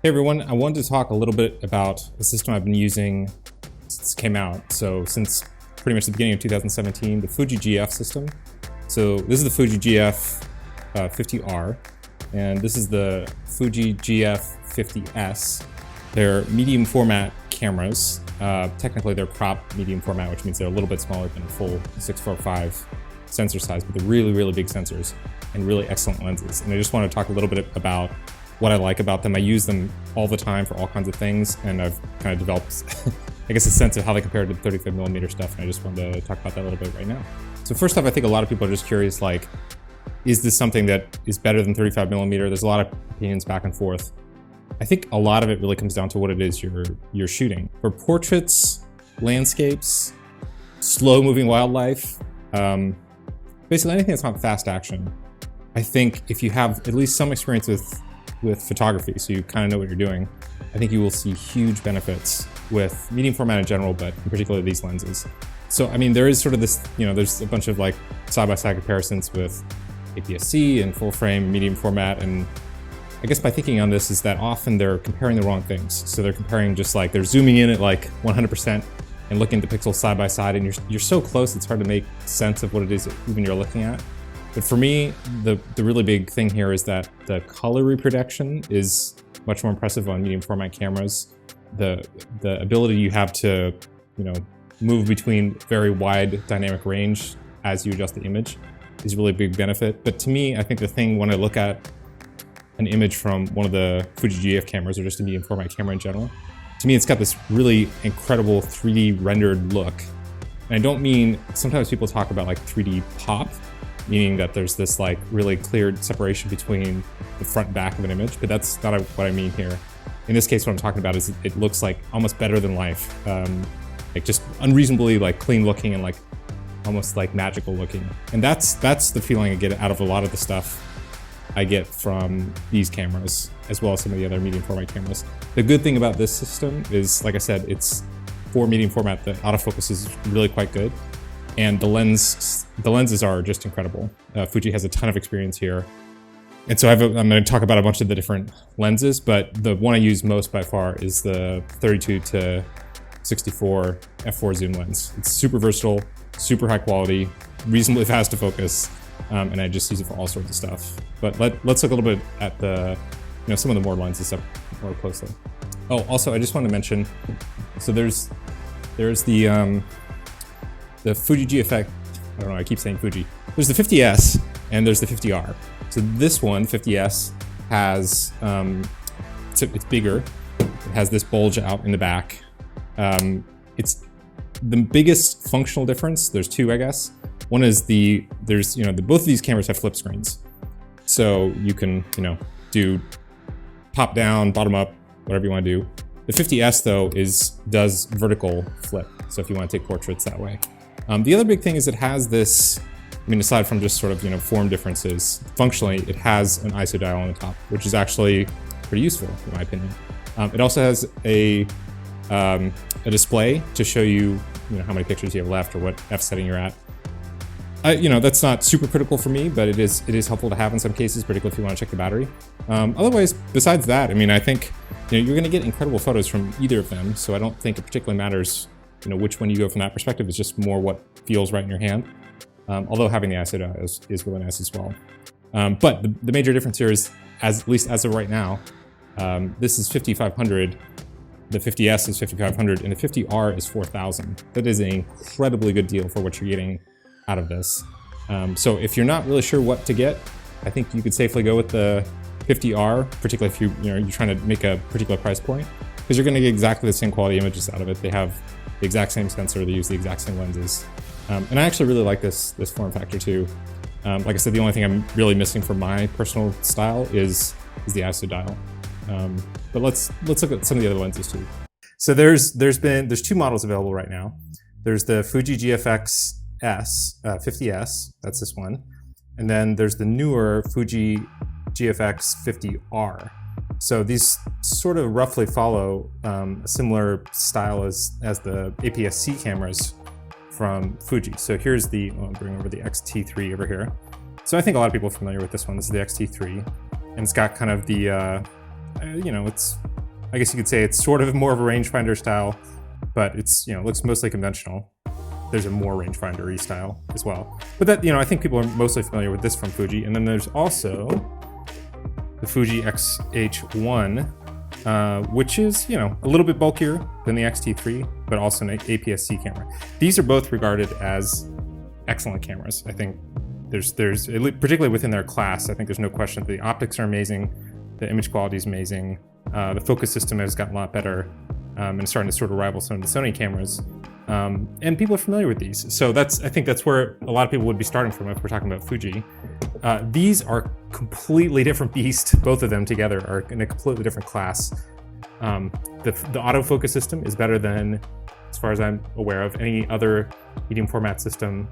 Hey everyone, I wanted to talk a little bit about a system I've been using since it came out. So since pretty much the beginning of 2017, the Fuji GF system. So this is the Fuji GF 50R, and this is the Fuji GF 50S. They're medium format cameras. Technically they're crop medium format, which means they're a little bit smaller than a full 645 sensor size, but they're really, really big sensors and really excellent lenses. And I just want to talk a little bit about what I like about them. I use them all the time for all kinds of things, and I've kind of developed, I guess, a sense of how they compare to the 35mm stuff, and I just wanted to talk about that a little bit right now. So first off, I think a lot of people are just curious, like, is this something that is better than 35mm? There's a lot of opinions back and forth. I think a lot of it really comes down to what it is you're shooting. For portraits, landscapes, slow-moving wildlife, basically anything that's not fast action, I think if you have at least some experience with photography, so you kind of know what you're doing, I think you will see huge benefits with medium format in general, but in particular these lenses. So, I mean, there is sort of this, there's a bunch of like side-by-side comparisons with APS-C and full frame medium format, and I guess my thinking on this is that often they're comparing the wrong things. So they're comparing just like, they're zooming in at like 100% and looking at the pixels side by side, and you're so close it's hard to make sense of what it is even you're looking at. But for me, the really big thing here is that the color reproduction is much more impressive on medium format cameras. The ability you have to, move between very wide dynamic range as you adjust the image is really a big benefit. But to me, I think the thing when I look at an image from one of the Fuji GF cameras, or just a medium format camera in general, to me it's got this really incredible 3D rendered look. And I don't mean, sometimes people talk about like 3D pop, meaning that there's this like really clear separation between the front and back of an image, but that's not what I mean here. In this case, what I'm talking about is it looks like almost better than life, like just unreasonably like clean looking and like almost like magical looking. And that's the feeling I get out of a lot of the stuff I get from these cameras, as well as some of the other medium format cameras. The good thing about this system is, like I said, it's for medium format. The autofocus is really quite good. And the lenses are just incredible. Fuji has a ton of experience here. And so I'm going to talk about a bunch of the different lenses, but the one I use most by far is the 32 to 64 f4 zoom lens. It's super versatile, super high quality, reasonably fast to focus, and I just use it for all sorts of stuff. But let's look a little bit at the, some of the more lenses stuff more closely. Oh, also I just want to mention, so there's the Fuji GFX, I don't know, I keep saying Fuji. There's the 50S and there's the 50R. So this one, 50S, has, it's bigger. It has this bulge out in the back. It's the biggest functional difference. There's two, I guess. One is both of these cameras have flip screens. So you can, do top down, bottom up, whatever you want to do. The 50S though does vertical flip. So if you want to take portraits that way. The other big thing is it has this, aside from just sort of, form differences, functionally, it has an ISO dial on the top, which is actually pretty useful, in my opinion. It also has a display to show you, how many pictures you have left or what f setting you're at. That's not super critical for me, but it is helpful to have in some cases, particularly if you want to check the battery. Otherwise, besides that, I think, you're going to get incredible photos from either of them, so I don't think it particularly matters which one you go from that perspective. Is just more what feels right in your hand. Although having the ISO dial is really nice as well. But the major difference here is, at least as of right now, this is 5,500, the 50S is 5,500, and the 50R is 4,000. That is an incredibly good deal for what you're getting out of this. So if you're not really sure what to get, I think you could safely go with the 50R, particularly if you're trying to make a particular price point, because you're going to get exactly the same quality images out of it. They have the exact same sensor, they use the exact same lenses. And I actually really like this form factor too. Like I said, the only thing I'm really missing from my personal style is the ISO dial. But let's look at some of the other lenses too. So there's two models available right now. There's the Fuji GFX 50S, that's this one. And then there's the newer Fuji GFX 50R. So these sort of roughly follow a similar style as the APS-C cameras from Fuji. So here's I'll bring over the X-T3 over here. So I think a lot of people are familiar with this one. This is the X-T3, and it's got kind of the, it's I guess you could say it's sort of more of a rangefinder style, but it's, you know, looks mostly conventional. There's a more rangefinder-y style as well. But that, you know, I think people are mostly familiar with this from Fuji. And then there's also the Fuji Xh1, which is, you know, a little bit bulkier than the X-T3, but also an APS-C camera. These are both regarded as excellent cameras. I think there's particularly within their class, I think there's no question that the optics are amazing, the image quality is amazing, the focus system has gotten a lot better, and starting to sort of rival some of the Sony cameras. And people are familiar with these. So I think that's where a lot of people would be starting from if we're talking about Fuji. These are completely different beasts. Both of them together are in a completely different class. The autofocus system is better than, as far as I'm aware of, any other medium format system.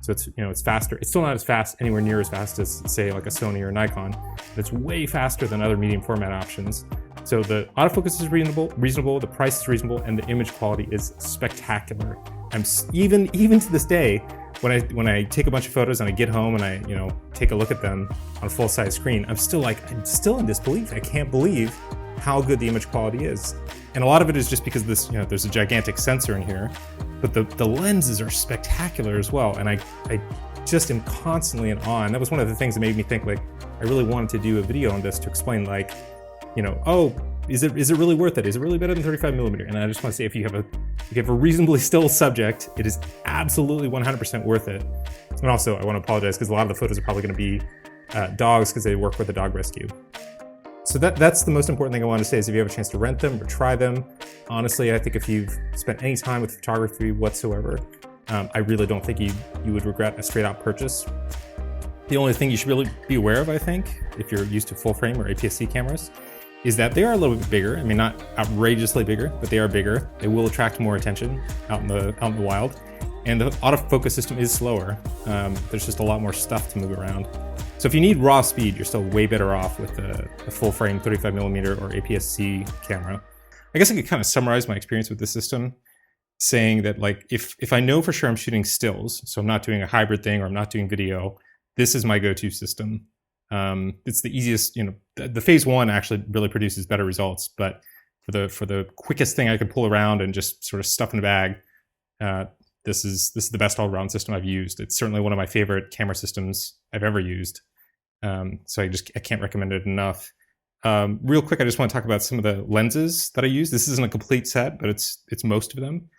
So it's, you know, it's faster. It's still not as fast, anywhere near as fast as, say, like a Sony or a Nikon. But it's way faster than other medium format options. So the autofocus is reasonable, the price is reasonable, and the image quality is spectacular. I'm even to this day, when I take a bunch of photos and I get home and I, you know, take a look at them on a full-size screen, I'm still in disbelief. I can't believe how good the image quality is. And a lot of it is just because this, you know, there's a gigantic sensor in here, but the lenses are spectacular as well. And I just am constantly in awe. And that was one of the things that made me think, like, I really wanted to do a video on this to explain, like, you know, oh, is it really worth it? Is it really better than 35mm? And I just want to say, if you have a reasonably still subject, it is absolutely 100% worth it. And also, I want to apologize because a lot of the photos are probably going to be dogs because they work with a dog rescue. So that's the most important thing I want to say, is if you have a chance to rent them or try them, honestly, I think if you've spent any time with photography whatsoever, I really don't think you would regret a straight out purchase. The only thing you should really be aware of, I think, if you're used to full frame or APS-C cameras, is that they are a little bit bigger. I mean, not outrageously bigger, but they are bigger. They will attract more attention out in the wild. And the autofocus system is slower. There's just a lot more stuff to move around. So if you need raw speed, you're still way better off with a full frame 35mm or APS-C camera. I guess I could kind of summarize my experience with this system saying that, like, if I know for sure I'm shooting stills, so I'm not doing a hybrid thing or I'm not doing video, this is my go-to system. It's the easiest, you know, the phase one actually really produces better results, but for the quickest thing I could pull around and just sort of stuff in the bag, this is the best all-around system I've used. It's certainly one of my favorite camera systems I've ever used. So I can't recommend it enough. Real quick, I just want to talk about some of the lenses that I use. This isn't a complete set, but it's most of them.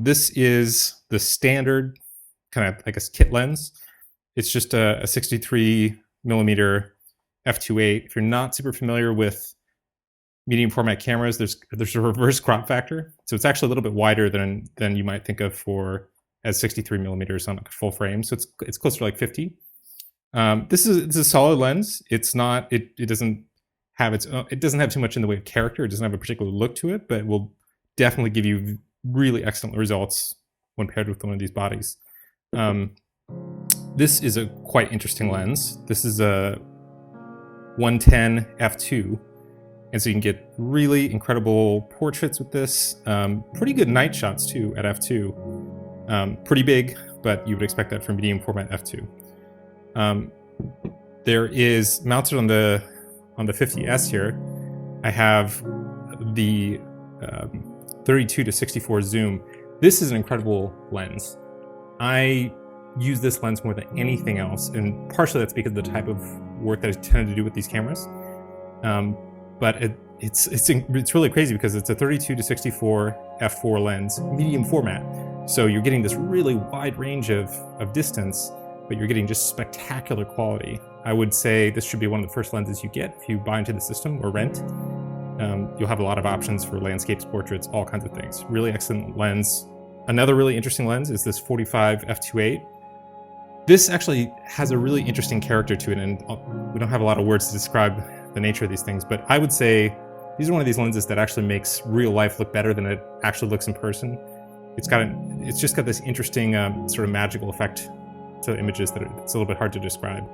This is the standard kind of, I guess, kit lens. It's just a 63mm f2.8. If you're not super familiar with medium format cameras, there's a reverse crop factor, so it's actually a little bit wider than you might think of as 63mm on like a full frame. So it's closer to like 50. It's a solid lens. It's not. It doesn't have too much in the way of character. It doesn't have a particular look to it, but it will definitely give you really excellent results when paired with one of these bodies. This is a quite interesting lens. This is a 110 f2. And so you can get really incredible portraits with this. Pretty good night shots too at f2. Pretty big, but you would expect that from medium format f2. There is, mounted on the 50S here, I have the 32 to 64 zoom. This is an incredible lens. I use this lens more than anything else, and partially that's because of the type of work that I tend to do with these cameras. But it's really crazy because it's a 32 to 64 f4 lens, medium format. So you're getting this really wide range of distance, but you're getting just spectacular quality. I would say this should be one of the first lenses you get if you buy into the system or rent. You'll have a lot of options for landscapes, portraits, all kinds of things. Really excellent lens. Another really interesting lens is this 45 f2.8. This actually has a really interesting character to it, and we don't have a lot of words to describe the nature of these things, but I would say these are one of these lenses that actually makes real life look better than it actually looks in person. It's just got this interesting sort of magical effect to images that it's a little bit hard to describe.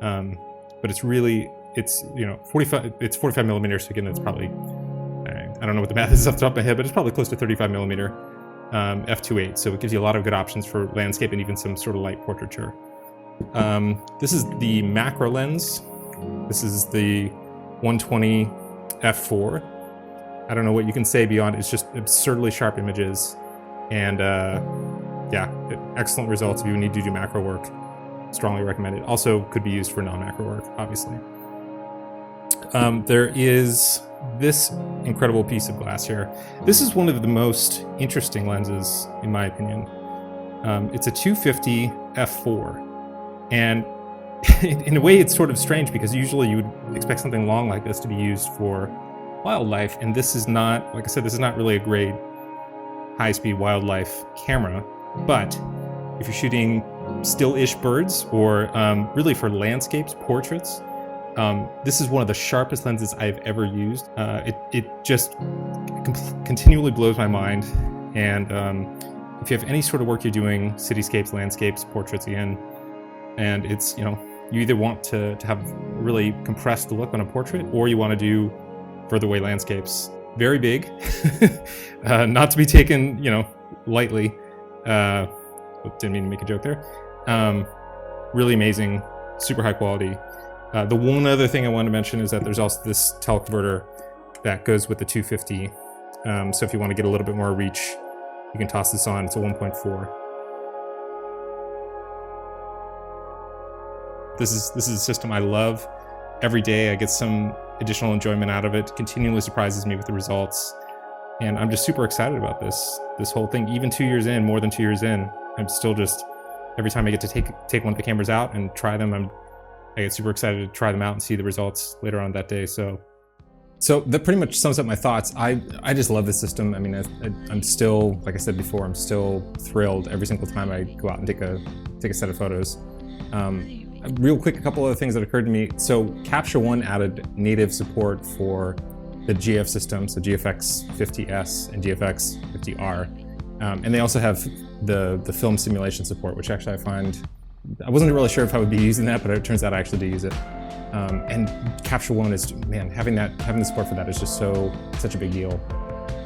But it's 45mm, so again, that's probably, I don't know what the math is off the top of my head, but it's probably close to 35mm. f2.8, so it gives you a lot of good options for landscape and even some sort of light portraiture. This is the macro lens. This is the 120 f4. I don't know what you can say beyond it's just absurdly sharp images, and yeah, excellent results if you need to do macro work. Strongly recommend it. Also could be used for non-macro work, obviously. There is this incredible piece of glass here. This is one of the most interesting lenses, in my opinion. It's a 250 f4, and in a way it's sort of strange because usually you would expect something long like this to be used for wildlife, and this is not, like I said, this is not really a great high-speed wildlife camera, but if you're shooting still-ish birds or really for landscapes, portraits, this is one of the sharpest lenses I've ever used. It just continually blows my mind, and if you have any sort of work you're doing, cityscapes, landscapes, portraits again, and it's, you know, you either want to have a really compressed look on a portrait, or you want to do further away landscapes. Very big, not to be taken, you know, lightly. Didn't mean to make a joke there. Really amazing, super high quality. The one other thing I wanted to mention is that there's also this teleconverter that goes with the 250. So if you want to get a little bit more reach, you can toss this on. It's a 1.4. This is a system I love. Every day I get some additional enjoyment out of it. Continually surprises me with the results, and I'm just super excited about this whole thing. Even 2 years in, more than 2 years in, I'm still just, every time I get to take one of the cameras out and try them, I get super excited to try them out and see the results later on that day. So that pretty much sums up my thoughts. I just love this system. I mean, I'm still, like I said before, I'm still thrilled every single time I go out and take a set of photos. Real quick, a couple other things that occurred to me. So Capture One added native support for the GF system, so GFX 50S and GFX 50R. And they also have the film simulation support, which actually I wasn't really sure if I would be using that, but it turns out I actually do use it. And Capture One is, man, having the support for that is just such a big deal.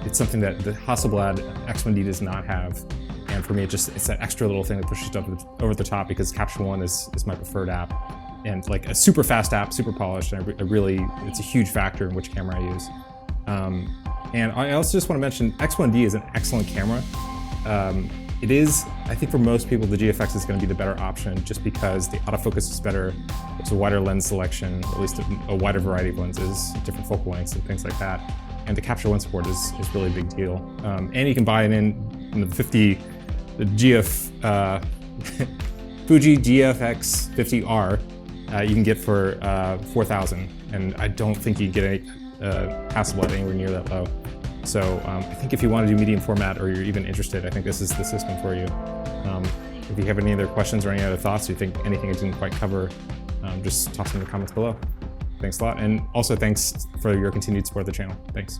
It's something that the Hasselblad X1D does not have. And for me, it's that extra little thing that pushes it over the top, because Capture One is my preferred app, and like a super fast app, super polished. And it's a huge factor in which camera I use. And I also just want to mention X1D is an excellent camera. It is, I think for most people, the GFX is going to be the better option, just because the autofocus is better. It's a wider lens selection, or at least a wider variety of lenses, different focal lengths and things like that. And the Capture One support is really a big deal. And you can buy it in the Fuji GFX 50R. You can get for $4,000, and I don't think you can get any Hasselblad anywhere near that low. So I think if you want to do medium format, or you're even interested, I think this is the system for you. If you have any other questions or any other thoughts, or you think anything I didn't quite cover, just toss them in the comments below. Thanks a lot, and also thanks for your continued support of the channel. Thanks.